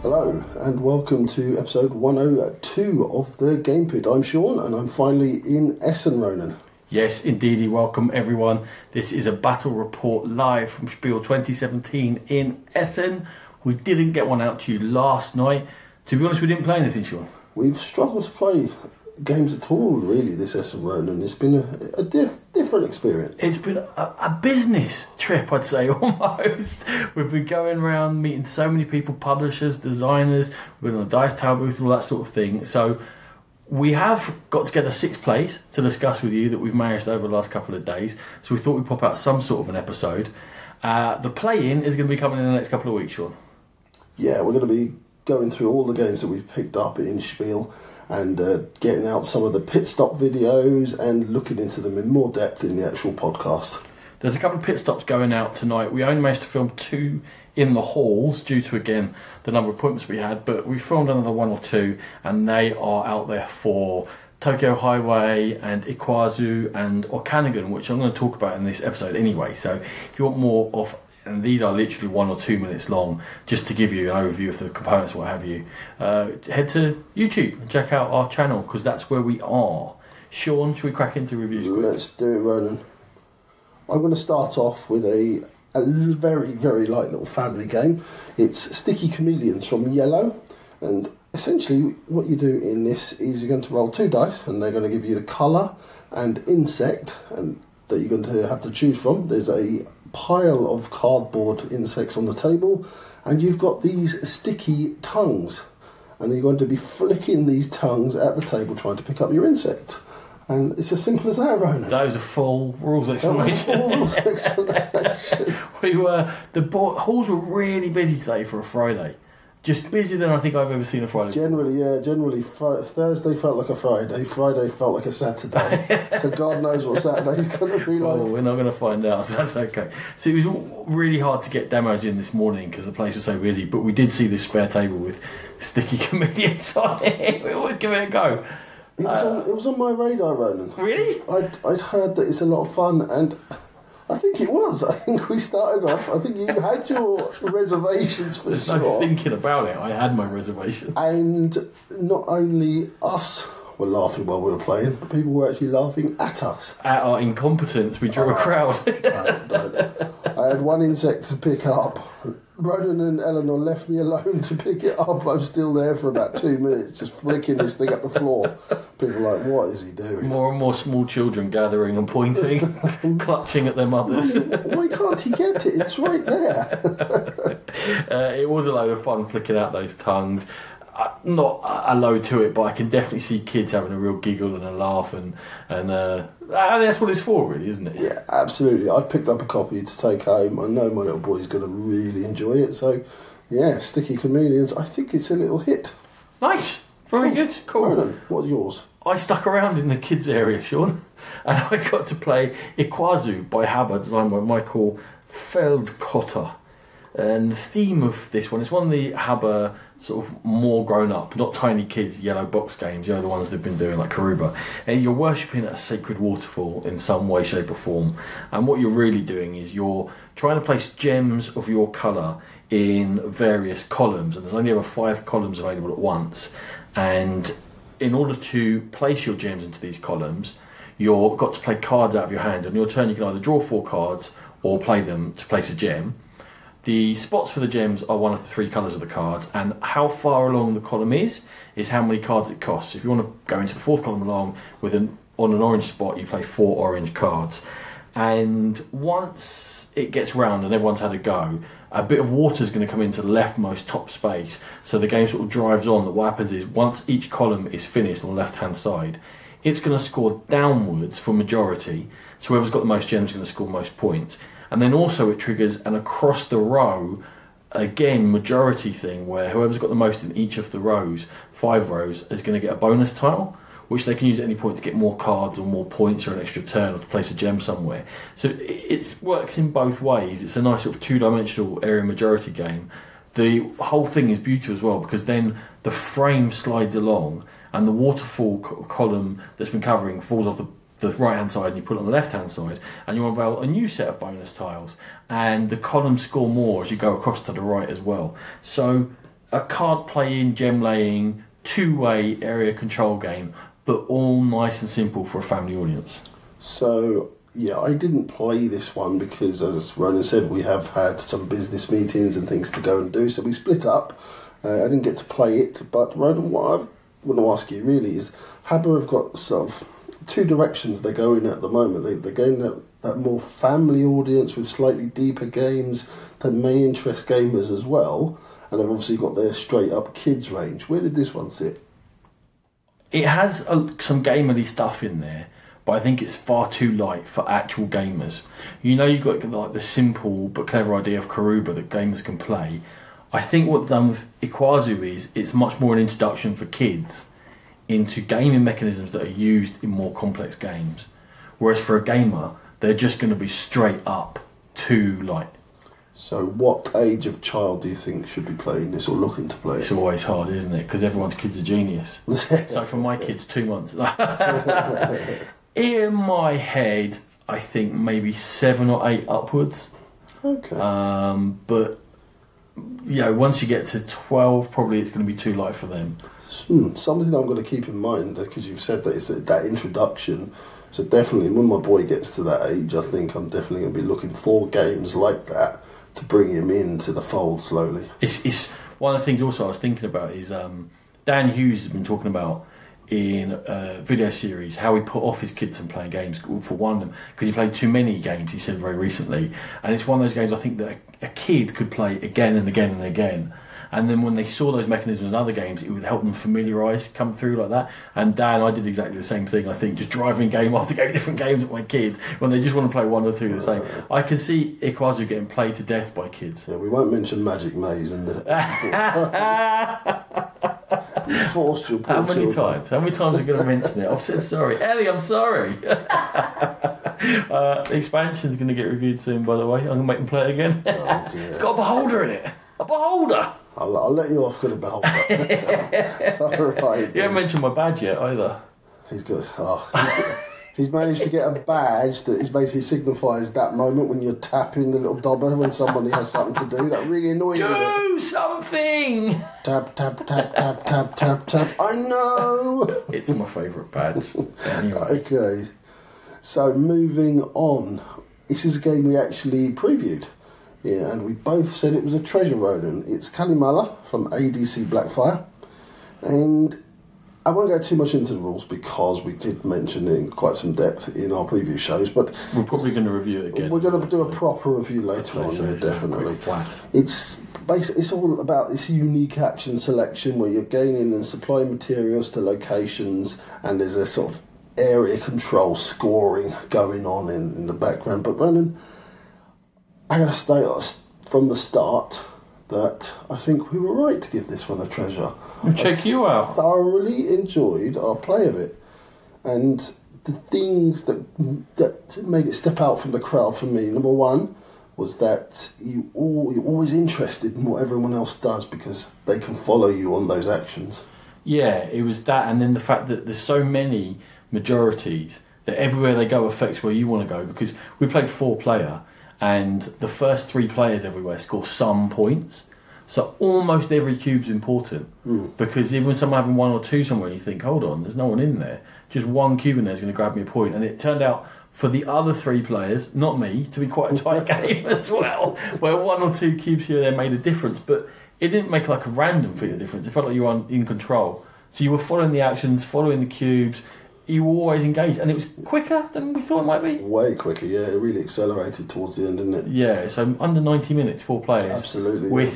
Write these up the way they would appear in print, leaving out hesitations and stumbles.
Hello and welcome to episode 102 of the Game Pit. I'm Sean and I'm finally in Essen, Ronan. Yes, indeedy. Welcome everyone. This is a battle report live from Spiel 2017 in Essen. We didn't get one out to you last night. To be honest, we didn't play anything, Sean. We've struggled to play games at all, really, this Essen, Ronan. It's been a different experience. It's been a business trip, I'd say, almost. We've been going around meeting so many people, publishers, designers. We've been on a Dice Tower booth and all that sort of thing. So we have got together 6 plays to discuss with you that we've managed over the last couple of days. So we thought we'd pop out some sort of an episode. The play-in is going to be coming in the next couple of weeks, Sean. Yeah, we're going to be going through all the games that we've picked up in Spiel and getting out some of the pit stop videos and looking into them in more depth in the actual podcast. There's a couple of pit stops going out tonight. We only managed to film 2 in the halls due to, again, the number of appointments we had, but we filmed another 1 or 2 and they are out there for Tokyo Highway and Ikazu and Okanagan, which I'm going to talk about in this episode anyway. So if you want more of, and these are literally 1 or 2 minutes long, just to give you an overview of the components, what have you, head to YouTube and check out our channel, because that's where we are. Sean, should we crack into reviews quick? Let's do it, Ronan. I'm going to start off with a very, very light little family game. It's Sticky Chameleons from Yellow, and essentially what you do in this is you're going to roll 2 dice, and they're going to give you the colour and insect and that you're going to have to choose from. There's a pile of cardboard insects on the table, and you've got these sticky tongues, and you're going to be flicking these tongues at the table trying to pick up your insect. And it's as simple as that, Ronan. That was a full rules explanation. The halls were really busy today for a Friday. Just busier than I think I've ever seen a Friday. Generally, Thursday felt like a Friday. Friday felt like a Saturday. So God knows what Saturday's going to be like. Oh, we're not going to find out, so that's okay. So it was really hard to get demos in this morning because the place was so busy, but we did see this spare table with Sticky Chameleons on it. We always give it a go. It was on my radar, Ronan. Really? I'd heard that it's a lot of fun, and I think it was. I think we started off. I think you had your reservations for sure. No thinking about it. I had my reservations. And not only us were laughing while we were playing, but people were actually laughing at us. At our incompetence, we drew a crowd. I had 1 insect to pick up. Ronan and Eleanor left me alone to pick it up. I was still there for about 2 minutes, just flicking this thing up the floor. People were like, what is he doing? More and more small children gathering and pointing, clutching at their mothers. Why can't he get it? It's right there. It was a load of fun flicking out those tongues. Not a load to it, but I can definitely see kids having a real giggle and a laugh, and that's what it's for, really, isn't it? Yeah, absolutely. I've picked up a copy to take home. I know my little boy's going to really enjoy it. So, yeah, Sticky Chameleons, I think it's a little hit. Nice. Very good. Cool. Ronan, what's yours? I stuck around in the kids' area, Sean, and I got to play Ikazu by Haber, designed by Michael Feldkotter. And the theme of this one is one of the Haber sort of more grown up, not tiny kids, yellow box games, the ones they've been doing like Karuba. And you're worshipping a sacred waterfall in some way, shape or form. And what you're really doing is you're trying to place gems of your colour in various columns. And there's only ever 5 columns available at once. And in order to place your gems into these columns, you've got to play cards out of your hand. On your turn, you can either draw 4 cards or play them to place a gem. The spots for the gems are one of the 3 colours of the cards, and how far along the column is how many cards it costs. If you want to go into the 4th column along on an orange spot, you play 4 orange cards. And once it gets round and everyone's had a go, a bit of water is going to come into the leftmost top space. So the game sort of drives on. That what happens is once each column is finished on the left-hand side, it's going to score downwards for majority. So whoever's got the most gems is going to score most points. And then also it triggers an across the row, again, majority thing, where whoever's got the most in each of the rows, 5 rows, is going to get a bonus tile, which they can use at any point to get more cards or more points or an extra turn or to place a gem somewhere. So it works in both ways. It's a nice sort of 2-dimensional area majority game. The whole thing is beautiful as well, because then the frame slides along and the waterfall column that's been covering falls off the right hand side and you put it on the left hand side, and you unveil a new set of bonus tiles, and the columns score more as you go across to the right as well. So a card playing, gem laying, two-way area control game, but all nice and simple for a family audience. So, yeah, I didn't play this one because, as Ronan said, we have had some business meetings and things to go and do, so we split up. I didn't get to play it, but Ronan, what I want to ask you really is, Habba have got sort of two directions they're going at the moment. They're going that more family audience with slightly deeper games that may interest gamers as well, and they've obviously got their straight-up kids range. Where did this one sit? It has some gamerly stuff in there, but I think it's far too light for actual gamers. You know, you've got like the simple but clever idea of Karuba that gamers can play. I think what they've done with Ikwazu is it's much more an introduction for kids into gaming mechanisms that are used in more complex games. Whereas for a gamer, they're just going to be straight up too light. So what age of child do you think should be playing this or looking to play it? It's always hard, isn't it? Because everyone's kid's a genius. So for my kids, 2 months. In my head, I think maybe 7 or 8 upwards. Okay. But, you know, once you get to 12, probably it's going to be too light for them. Something I'm going to keep in mind, because you've said that it's that introduction. So definitely, when my boy gets to that age, I think I'm definitely going to be looking for games like that to bring him into the fold slowly. It's one of the things also I was thinking about is Dan Hughes has been talking about in a video series how he put off his kids from playing games for one of them because he played too many games, he said very recently, and it's one of those games I think that a kid could play again and again and again, and then when they saw those mechanisms in other games it would help them familiarise, come through like that. And Dan, I did exactly the same thing. I think just driving game after game, different games at my kids when they just want to play one or two the same. I can see Ikwazu getting played to death by kids. Yeah, we won't mention Magic Maze and you forced your poor How many children. times? How many times are you going to mention it? I've said sorry. Ellie, I'm sorry. The expansion's going to get reviewed soon, by the way. I'm going to make them play it again. Oh dear. It's got a beholder in it. A beholder! I'll let you off, good a beholder. Alright. You haven't mentioned my badge yet, either. He's good. He's managed to get a badge that is basically signifies that moment when you're tapping the little dobber when somebody has something to do. That really annoys me. Do something! Tap, tap, tap, tap, tap, tap, tap. I know! It's my favourite badge. Anyway. Okay. So, moving on. This is a game we actually previewed. Yeah, and we both said it was a treasure, Ronan. It's Kalimala from ADC Blackfire. And I won't go too much into the rules because we did mention it in quite some depth in our preview shows, but we're probably going to review it again. We're going to do a proper review later on, yeah, definitely. It's basically it's all about this unique action selection where you're gaining and supplying materials to locations, and there's a sort of area control scoring going on in the background. But Ronan, I'm going to state from the start that I think we were right to give this one a treasure. We'll check you out. I thoroughly enjoyed our play of it, and the things that made it step out from the crowd for me. Number one was that you're always interested in what everyone else does because they can follow you on those actions. Yeah, it was that, and then the fact that there's so many majorities that everywhere they go affects where you want to go, because we played 4-player. And the first 3 players everywhere score some points. So almost every cube's important. Because even when someone having 1 or 2 somewhere, you think, hold on, there's no one in there. Just 1 cube in there is going to grab me a point. And it turned out for the other 3 players, not me, to be quite a tight game as well, where 1 or 2 cubes here and there made a difference. But it didn't make like a random figure difference. It felt like you were in control. So you were following the actions, following the cubes. You were always engaged, and it was quicker than we thought it might be. Way quicker, yeah. It really accelerated towards the end, didn't it? Yeah, so under 90 minutes, 4 players. Absolutely.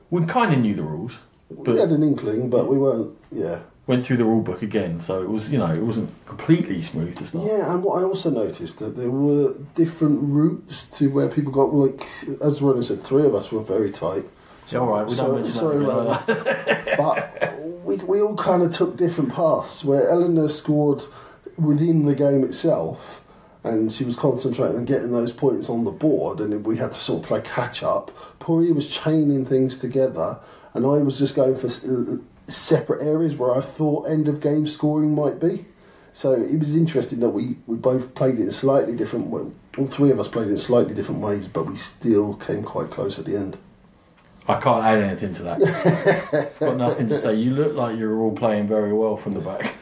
We kind of knew the rules. But we had an inkling, but we weren't, went through the rule book again, so it was, it wasn't completely smooth to start. Yeah, and what I also noticed, that there were different routes to where people got, like, as Ronan said, 3 of us were very tight. It's alright, we don't mention that. But we all kind of took different paths, where Eleanor scored within the game itself, and she was concentrating on getting those points on the board, and we had to sort of play catch up. Puri was chaining things together, and I was just going for separate areas where I thought end of game scoring might be. So it was interesting that we both played it in slightly different ways. All 3 of us played it in slightly different ways, but we still came quite close at the end. I can't add anything to that. Got nothing to say. You look like you're all playing very well from the back.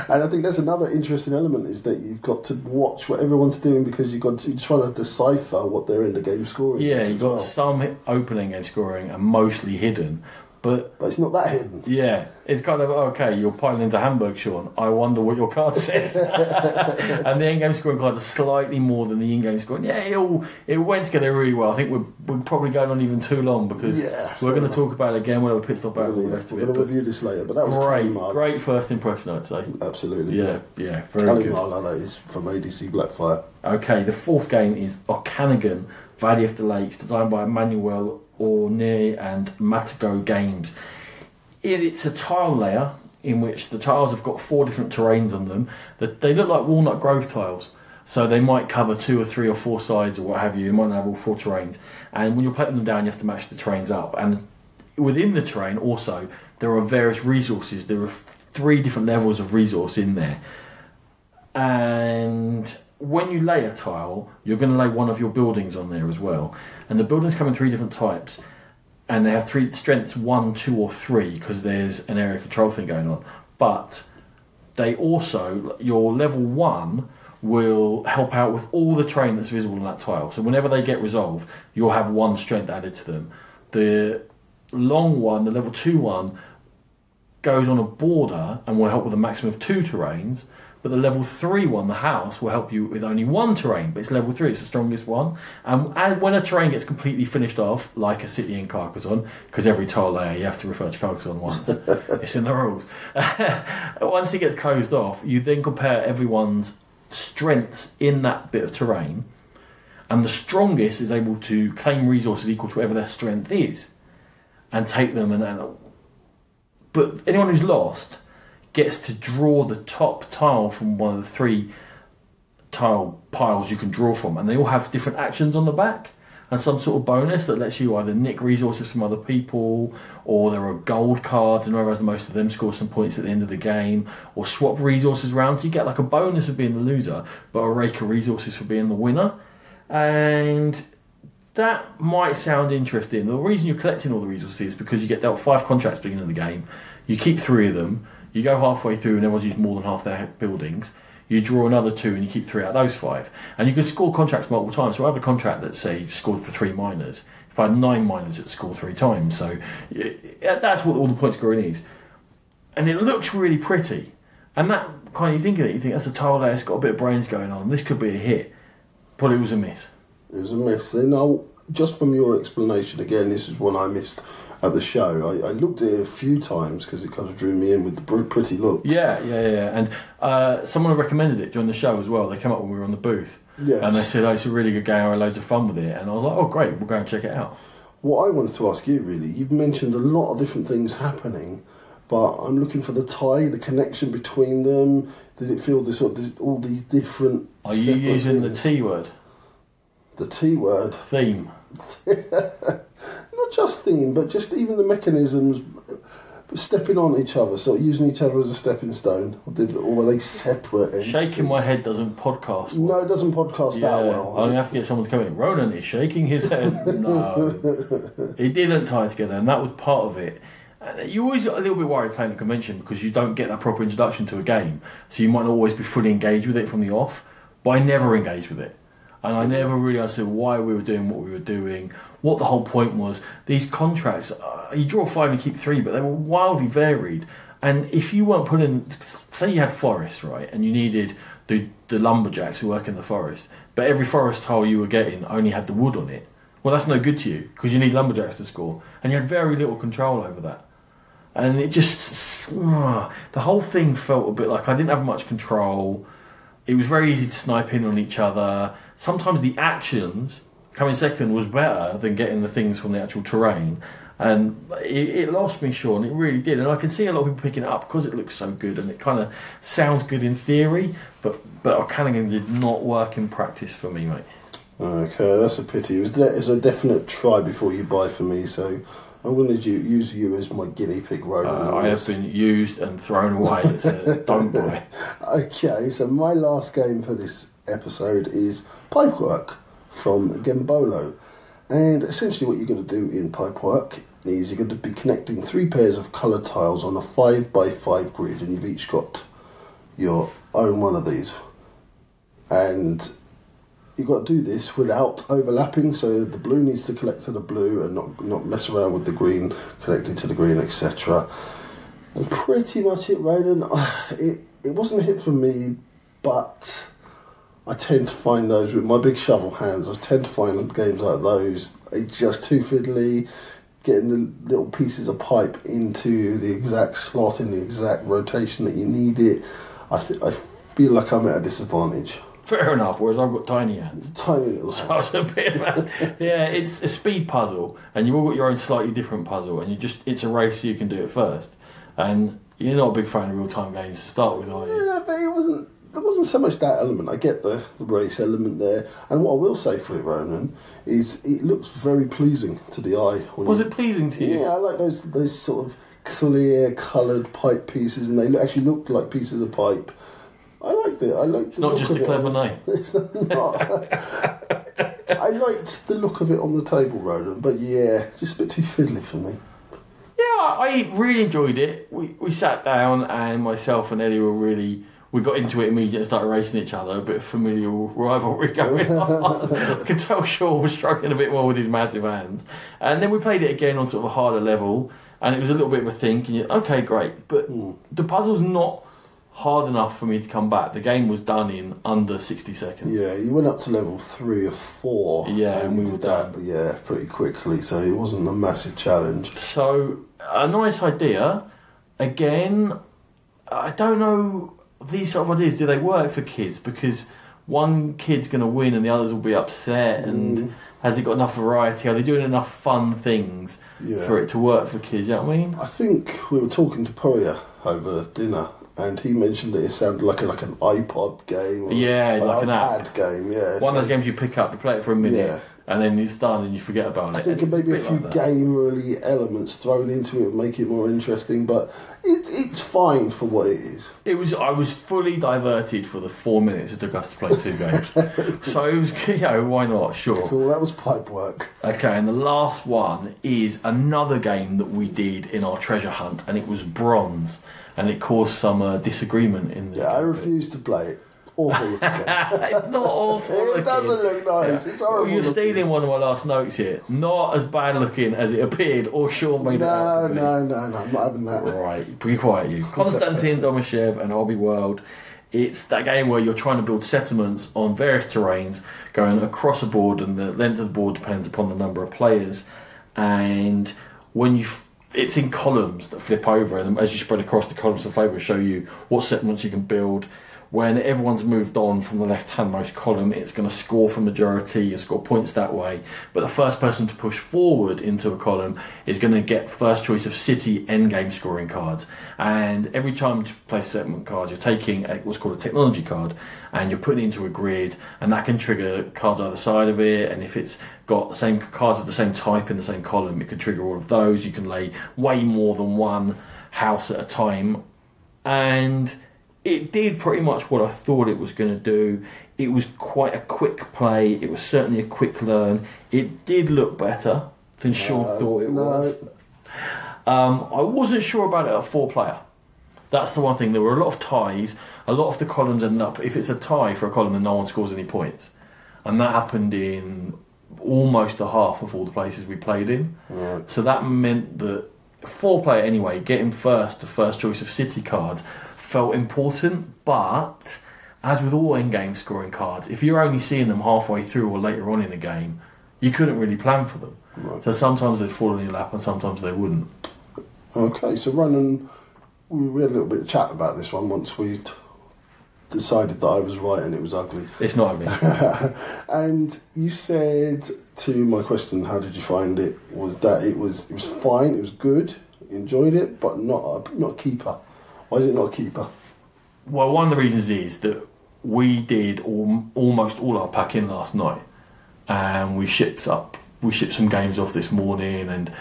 And I think that's another interesting element, is that you've got to watch what everyone's doing, because you're trying to decipher what their end of game scoring is. Yeah, you've got some opening game scoring and mostly hidden. But it's not that hidden. Yeah, it's kind of, okay, you're piling into Hamburg, Sean. I wonder what your card says. And the in-game scoring cards are slightly more than the in-game scoring. Yeah, it went together really well. I think we're probably going on even too long, because we're going to talk about it again when we're pissed off about all the rest of it. We're going to review this later, but that was great first impression, I'd say. Absolutely. Yeah, very good. Kalimala, that is from ADC Blackfire. Okay, the fourth game is Okanagan, Valley of the Lakes, designed by Emmanuel Orne and Matago Games. It's a tile layer in which the tiles have got 4 different terrains on them. They look like Walnut Grove tiles, so they might cover 2 or 3 or 4 sides or what have you. You might not have all 4 terrains, and when you're putting them down, you have to match the terrains up. And within the terrain also, there are various resources. There are 3 different levels of resource in there, and when you lay a tile, you're going to lay one of your buildings on there as well. And the buildings come in 3 different types, and they have 3 strengths, 1, 2 or 3, because there's an area control thing going on. But they also, your level 1 will help out with all the terrain that's visible on that tile. So whenever they get resolved, you'll have 1 strength added to them. The long one, the level 2 one, goes on a border and will help with a maximum of 2 terrains. But the level 3 one, the house, will help you with only 1 terrain, but it's level 3, it's the strongest one. And when a terrain gets completely finished off, like a city in Carcassonne, because every tile layer you have to refer to Carcassonne once, it's in the rules. Once it gets closed off, you then compare everyone's strengths in that bit of terrain, and the strongest is able to claim resources equal to whatever their strength is, and take them. But anyone who's lost gets to draw the top tile from one of the 3 tile piles you can draw from, and they all have different actions on the back and some sort of bonus that lets you either nick resources from other people, or there are gold cards, and whoever has the most of them scores some points at the end of the game, or swap resources around, so you get like a bonus of being the loser but a rake of resources for being the winner. And that might sound interesting. The reason you're collecting all the resources is because you get dealt 5 contracts at the beginning of the game, you keep 3 of them, you go halfway through and everyone's used more than half their buildings, you draw another 2 and you keep 3 out of those 5. And you can score contracts multiple times. So I have a contract that, say, scored for 3 miners. If I had 9 miners, it scored 3 times. So that's what all the point scoring is. And it looks really pretty. And that kind of, you think of it, you think that's a tile layer, it's got a bit of brains going on. This could be a hit. But it was a miss. It was a miss. Now, just from your explanation, again, this is one I missed at the show. I looked at it a few times because it kind of drew me in with the pretty look. Yeah. And someone recommended it during the show as well. They came up when we were on the booth. Yes. And they said, it's a really good game, I had loads of fun with it. And I was like, oh, great, we'll go and check it out. What I wanted to ask you, really, you've mentioned a lot of different things happening, but I'm looking for the tie, the connection between them. Did it feel all these different... Are you using the T word? The T word? Theme. Not just theme, but just even the mechanisms stepping on each other, so using each other as a stepping stone, or were they separate entities? Shaking my head doesn't podcast well. No, it doesn't podcast that well. I'm going to have to get someone to come in. Ronan is shaking his head. No. It didn't tie together, and that was part of it. And you always got a little bit worried playing a convention because you don't get that proper introduction to a game, so you might not always be fully engaged with it from the off, but I never engaged with it. And I never really understood why we were doing what we were doing, what the whole point was. These contracts, you draw 5 and you keep 3, but they were wildly varied. And if you weren't putting, say you had forests, right, and you needed the lumberjacks who work in the forest, but every forest tile you were getting only had the wood on it, well, that's no good to you, because you need lumberjacks to score. And you had very little control over that. And it just, the whole thing felt a bit like I didn't have much control. It was very easy to snipe in on each other. Sometimes the actions coming second was better than getting the things from the actual terrain. And it lost me, Sean. It really did. And I can see a lot of people picking it up because it looks so good and it kind of sounds good in theory, but O'Callaghan did not work in practice for me, mate. Okay, that's a pity. It was a definite try before you buy for me, so I'm going to use you as my guinea pig, Ronan. I have been used and thrown away, so don't buy. Okay, so my last game for this episode is Pipework from Gembolo. And essentially what you're going to do in pipework is you're going to be connecting 3 pairs of coloured tiles on a 5x5 grid, and you've each got your own one of these. And you've got to do this without overlapping, so the blue needs to collect to the blue and not mess around with the green connecting to the green, etc. That's pretty much it, Ronan. It wasn't a hit for me, but I tend to find those with my big shovel hands. I tend to find games like those are just too fiddly. Getting the little pieces of pipe into the exact slot in the exact rotation that you need it, I feel like I'm at a disadvantage. Fair enough, whereas I've got tiny hands. Tiny little hands. So I was a bit yeah, it's a speed puzzle, and you've all got your own slightly different puzzle, and it's a race so you can do it first. And you're not a big fan of real-time games to start with, are you? Yeah, but there wasn't so much that element. I get the race element there. And what I will say for it, Ronan, is it looks very pleasing to the eye. Was it pleasing to you? Yeah, I like those sort of clear, coloured pipe pieces, and they actually looked like pieces of pipe. I liked it. It's not just a clever name. It's not. I liked the look of it on the table, Ronan, but yeah, just a bit too fiddly for me. Yeah, I really enjoyed it. We sat down, and myself and Ellie we got into it immediately and started racing each other, a bit of familial rivalry going on. I could tell Shaw was struggling a bit more with his massive hands. And then we played it again on sort of a harder level, and it was a little bit of a think, and okay, great. But the puzzle's not hard enough for me to come back. The game was done in under 60 seconds. Yeah, you went up to level 3 or 4. Yeah, and we were done. Yeah, pretty quickly, so it wasn't a massive challenge. So, a nice idea. Again, I don't know, these sort of ideas, do they work for kids? Because one kid's going to win and the others will be upset, and has it got enough variety? Are they doing enough fun things for it to work for kids? You know what I mean? I think we were talking to Poria over dinner, and he mentioned that it sounded like an iPod game. Or like an iPad app game, yeah. One of those games you pick up, you play it for a minute, and then it's done and you forget about it. I think maybe a few gamery elements thrown into it would make it more interesting, but it's fine for what it is. I was fully diverted for the 4 minutes it took us to play 2 games. So it was, why not? Sure. Cool, that was pipe work. Okay, and the last one is another game that we did in our treasure hunt, and it was Bronze, and it caused some disagreement in the game. I refused to play it. Awful looking game. It's not awful looking. It doesn't look nice. It's horrible. You're stealing one of my last notes here. Not as bad looking as it appeared, or Sean made it out to be. No, I'm not having that. Right, be quiet, you. Konstantin Domashev and Hobby World. It's that game where you're trying to build settlements on various terrains, going across a board, and the length of the board depends upon the number of players. And when it's in columns that flip over, and as you spread across the columns, the flavour will show you what settlements you can build. When everyone's moved on from the left-handmost column, it's going to score for majority, you score points that way. But the first person to push forward into a column is going to get first choice of city endgame scoring cards. And every time you place settlement cards, you're taking what's called a technology card, and you're putting it into a grid, and that can trigger cards either side of it. And if it's got the same cards of the same type in the same column, it can trigger all of those. You can lay way more than one house at a time. And it did pretty much what I thought it was going to do. It was quite a quick play. It was certainly a quick learn. It did look better than Sean thought it was. I wasn't sure about it at 4-player. That's the one thing. There were a lot of ties. A lot of the columns end up, if it's a tie for a column, then no one scores any points. And that happened in almost a half of all the places we played in. Right. So that meant that 4-player anyway, getting the first choice of city cards felt important, but as with all endgame scoring cards, if you're only seeing them halfway through or later on in a game, you couldn't really plan for them. Right. So sometimes they'd fall in your lap and sometimes they wouldn't. Okay, so Ronan, we had a little bit of chat about this one once we'd decided that I was right and it was ugly. It's not ugly. And you said to my question, how did you find it, was that it was fine, it was good, enjoyed it, but not a keeper. Why is it not a keeper? Well, one of the reasons is that we did almost all our packing last night, and we shipped some games off this morning, and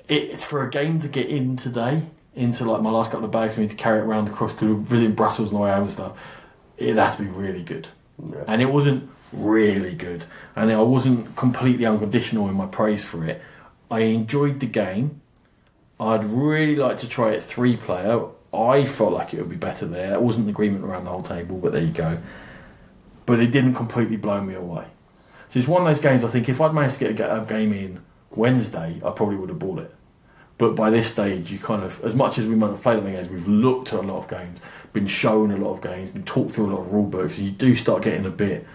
it's for a game to get in today, into like my last couple of bags for me to carry it around across, because we're visiting Brussels on the way home and stuff. It has to be really good. Yeah. And it wasn't really good. And I wasn't completely unconditional in my praise for it. I enjoyed the game. I'd really like to try it 3-player. I felt like it would be better there. There wasn't an agreement around the whole table, but there you go. But it didn't completely blow me away. So it's one of those games I think if I'd managed to get a game in Wednesday, I probably would have bought it. But by this stage, you kind of, as much as we might have played the games, we've looked at a lot of games, been shown a lot of games, been talked through a lot of rule books, and you do start getting a bit,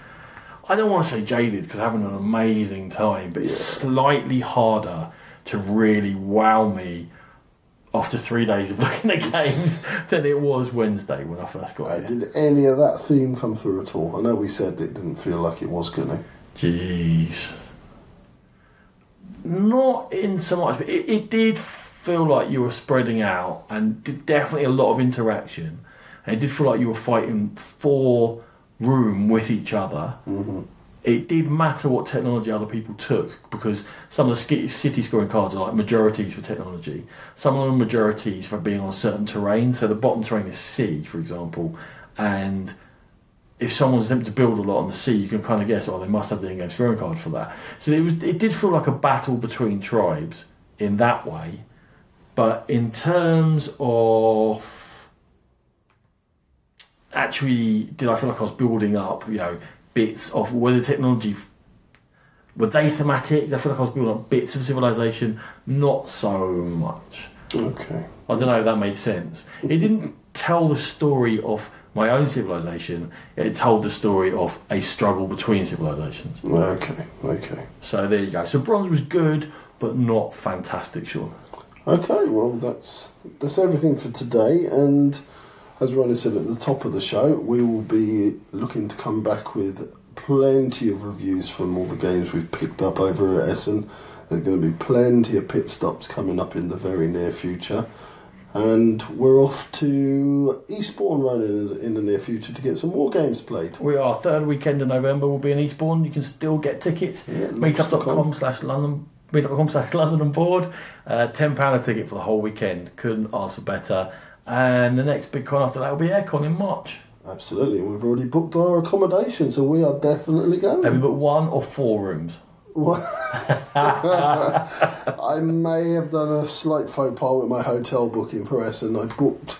I don't want to say jaded because I'm having an amazing time, but it's slightly harder to really wow me after 3 days of looking at games than it was Wednesday when I first got it. Did any of that theme come through at all? I know we said it didn't feel like it was going to. Jeez. Not in so much, but it did feel like you were spreading out and definitely a lot of interaction. And it did feel like you were fighting for room with each other. Mm-hmm. It did matter what technology other people took because some of the city scoring cards are like majorities for technology. Some of them are majorities for being on certain terrain. So the bottom terrain is sea, for example. And if someone's attempting to build a lot on the sea, you can kind of guess, oh, they must have the in-game scoring card for that. So it did feel like a battle between tribes in that way. But in terms of actually, did I feel like I was building up, bits of whether technology, were they thematic? Did I feel like I was building up bits of civilization? Not so much. Okay. I don't know if that made sense. It didn't tell the story of my own civilization. It told the story of a struggle between civilizations. Okay. So there you go. So bronze was good, but not fantastic, Sean. Okay, well that's everything for today, and as Ronan said at the top of the show, we will be looking to come back with plenty of reviews from all the games we've picked up over at Essen. There's going to be plenty of pit stops coming up in the very near future. And we're off to Eastbourne, Ronan, in the near future to get some more games played. We are. Third weekend in November will be in Eastbourne. You can still get tickets. Yeah, meetup.com/London. Meetup.com/London and board. £10 a ticket for the whole weekend. Couldn't ask for better. And the next big con after that will be Aircon in March. Absolutely. We've already booked our accommodation, so we are definitely going. Have you booked 1 or 4 rooms? I may have done a slight faux pas with my hotel booking for Essen. I booked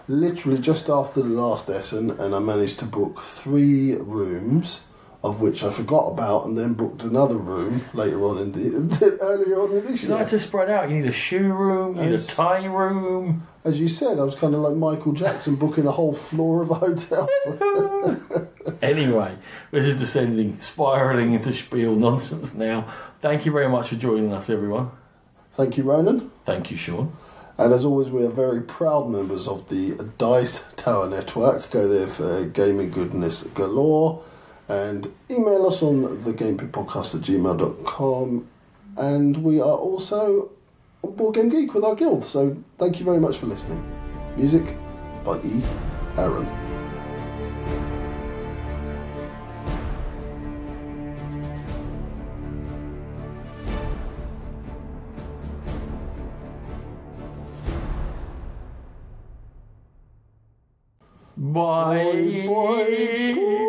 literally just after the last Essen, and I managed to book 3 rooms, of which I forgot about, and then booked another room later on earlier on in this year. You like to spread out. You need a shoe room, you need a tie room. As you said, I was kind of like Michael Jackson booking a whole floor of a hotel. Anyway, we're just spiralling into Spiel nonsense now. Thank you very much for joining us, everyone. Thank you, Ronan. Thank you, Sean. And as always, we are very proud members of the Dice Tower Network. Go there for gaming goodness galore. And email us on thegamepitpodcast@gmail.com. And we are also on Board Game Geek with our guild. So thank you very much for listening. Music by E. Aaron. Bye. Bye.